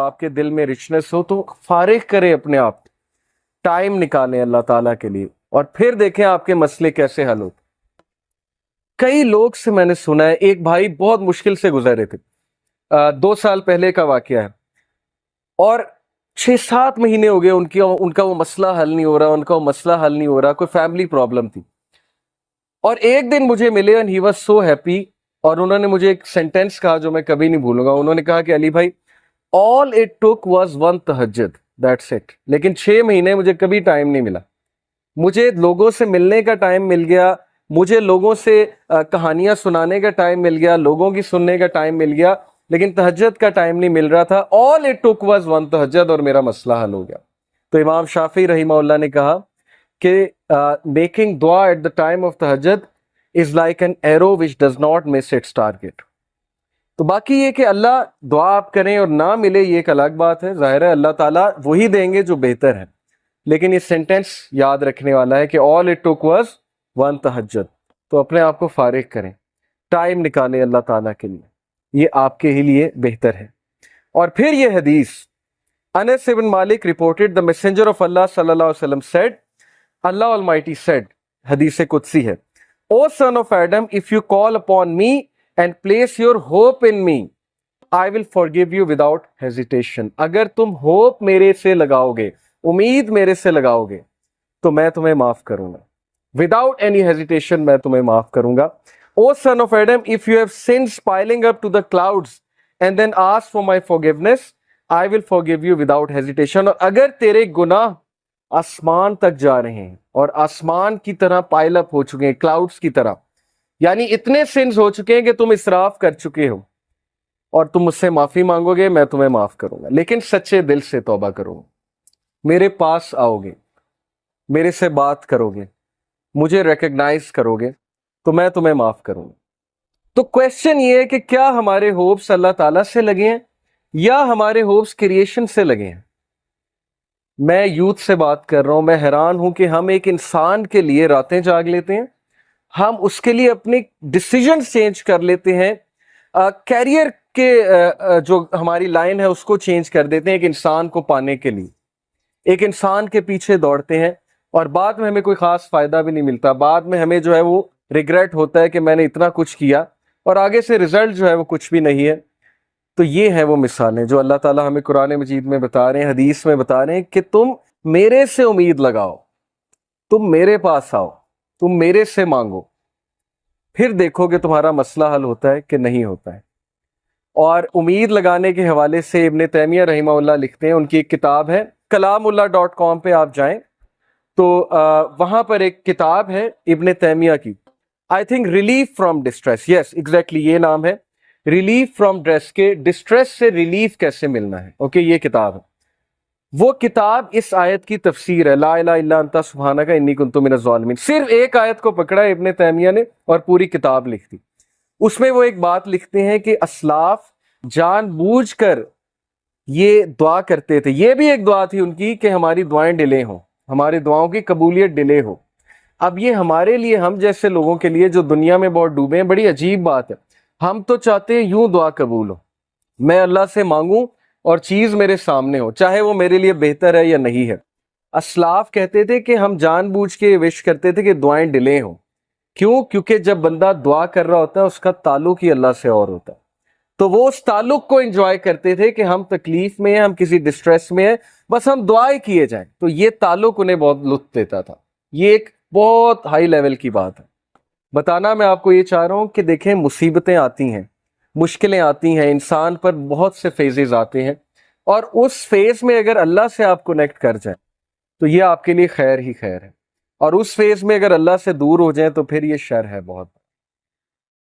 آپ کے دل میں رچنس ہو تو فارغ کریں اپنے آپ، ٹائم نکالیں اللہ تعالیٰ کے لیے، اور پھر دیکھیں آپ کے مسئلے کیسے حل ہوتے۔ کئی لوگ سے میں نے سنا ہے، ایک بھائی بہت مشکل سے گزرے تھے، 2 سال پہلے کا واقعہ ہے، اور 6-7 مہینے ہو گئے ان کا وہ مسئلہ حل نہیں ہو رہا، ان کا وہ مسئلہ حل نہیں ہو رہا، کوئی فیملی پرابلم تھی۔ اور ایک دن مجھے ملے and he was so happy، اور انہوں نے مجھے ایک سینٹینس کہا جو میں کبھی نہیں بھولوں گا۔ انہوں نے کہا کہ علی بھائی all it took was one تہجد، that's it۔ لیکن 6 مہینے مجھے کبھی ٹائم نہیں ملا، مجھے لوگوں سے ملنے کا ٹائم مل گیا، مجھے لوگوں سے کہانیاں سنانے کا ٹائم مل گیا، لوگوں کی سننے کا ٹائم مل گیا، لیکن تہجد کا ٹائم نہیں مل رہا تھا۔ all it took was one تہجد، اور میرا مسئلہ حل ہو گیا۔ تو امام شافعی رحمہ اللہ نے کہا کہ میکنگ دعا ایٹ دا ٹائم آف تہجد is like an arrow which does not miss its target. تو باقی یہ کہ اللہ دعا آپ کریں اور نہ ملے یہ ایک الگ بات ہے، ظاہر ہے اللہ تعالیٰ وہی دیں گے جو بہتر ہے، لیکن یہ سینٹینس یاد رکھنے والا ہے کہ all it took was one تہجد۔ تو اپنے آپ کو فارغ کریں، ٹائم نکالیں اللہ تعالیٰ کے لیے، یہ آپ کے ہی لیے بہتر ہے۔ اور پھر یہ حدیث، انس بن مالک reported the messenger of Allah صلی اللہ علیہ وسلم said، Allah Almighty said، حدیث قدسی ہے، O son of Adam, if you call upon me and place your hope in me, I will forgive you without hesitation۔ اگر تم ہوپ میرے سے لگاؤ گے، امید میرے سے لگاؤ گے، تو میں تمہیں معاف کروں گا، without any hesitation میں تمہیں معاف کروں گا۔ O son of Adam, if you have sins piling up to the clouds and then ask for my forgiveness, I will forgive you without hesitation۔ اور اگر تیرے گناہ آسمان تک جا رہے ہیں اور آسمان کی طرح پائل اپ ہو چکے ہیں، کلاؤڈز کی طرح، یعنی اتنے سنز ہو چکے ہیں کہ تم اسراف کر چکے ہو، اور تم مجھ سے معافی مانگو گے، میں تمہیں معاف کروں گا، لیکن سچے دل سے توبہ کرو گے، میرے پاس آؤ گے، میرے سے بات کرو گے، مجھے ریکگنائز کرو گے، تو میں تمہیں معاف کروں گا۔ تو کویسچن یہ ہے کہ کیا ہمارے ہوپس اللہ تعالیٰ سے لگے ہیں یا ہمارے ہوپس کریشن سے لگے ہیں؟ میں یوتھ سے بات کر رہا ہوں، میں حیران ہوں کہ ہم ایک انسان کے لیے راتیں جاگ لیتے ہیں، ہم اس کے لیے اپنے ڈیسیجنز چینج کر لیتے ہیں، کیریئر کے جو ہماری لائن ہے اس کو چینج کر دیتے ہیں ایک انسان کو پانے کے لیے، ایک انسان کے پیچھے دوڑتے ہیں، اور بعد میں ہمیں کوئی خاص فائدہ بھی نہیں ملتا، بعد میں ہمیں جو ہے وہ ریگریٹ ہوتا ہے کہ میں نے اتنا کچھ کیا اور آگے سے رزلٹ جو ہے وہ کچھ بھی نہیں ہے۔ تو یہ ہیں وہ مثالیں جو اللہ تعالیٰ ہمیں قرآن مجید میں بتا رہے ہیں، حدیث میں بتا رہے ہیں کہ تم میرے سے امید لگاؤ، تم میرے پاس آؤ، تم میرے سے مانگو، پھر دیکھو کہ تمہارا مسئلہ حل ہوتا ہے کہ نہیں ہوتا ہے۔ اور امید لگانے کے حوالے سے ابن تیمیہ رحمہ اللہ لکھتے ہیں، ان کی ایک کتاب ہے kalamullah.com پہ آپ جائیں تو وہاں پر ایک کتاب ہے ابن تیمیہ کی، I think relief from distress, yes exactly یہ نام ہے، ریلیف فرام ڈسٹریس سے ریلیف کیسے ملنا ہے، اوکے یہ کتاب ہے۔ وہ کتاب اس آیت کی تفسیر ہے، لا الہ الا انت سبحانک انی کنت من الظالمین، صرف ایک آیت کو پکڑا ہے ابن تیمیہ نے اور پوری کتاب لکھ دی۔ اس میں وہ ایک بات لکھتے ہیں کہ اسلاف جان بوجھ کر یہ دعا کرتے تھے، یہ بھی ایک دعا تھی ان کی کہ ہماری دعائیں ڈیلے ہوں، ہماری دعاؤں کی قبولیت ڈیلے ہو۔ اب یہ ہمارے لیے، ہم جیسے لوگوں کے لیے جو دنیا میں بہت ڈوبے ہیں، بڑی عجیب بات ہے۔ ہم تو چاہتے ہیں یوں دعا قبول ہو، میں اللہ سے مانگوں اور چیز میرے سامنے ہو، چاہے وہ میرے لیے بہتر ہے یا نہیں ہے۔ اسلاف کہتے تھے کہ ہم جان بوجھ کے وش کرتے تھے کہ دعائیں ڈیلے ہوں، کیوں؟ کیونکہ جب بندہ دعا کر رہا ہوتا ہے اس کا تعلق ہی اللہ سے اور ہوتا ہے، تو وہ اس تعلق کو انجوائے کرتے تھے کہ ہم تکلیف میں ہیں، ہم کسی ڈسٹریس میں ہیں، بس ہم دعائیں کیے جائیں، تو یہ تعلق انہیں بہت لطف دیتا تھا۔ یہ ایک بہت ہائی لیول کی بات ہے۔ بتانا میں آپ کو یہ چاہ رہا ہوں کہ دیکھیں مصیبتیں آتی ہیں، مشکلیں آتی ہیں، انسان پر بہت سے فیزز آتے ہیں، اور اس فیز میں اگر اللہ سے آپ کنیکٹ کر جائیں تو یہ آپ کے لیے خیر ہی خیر ہے، اور اس فیز میں اگر اللہ سے دور ہو جائیں تو پھر یہ شر ہے بہت۔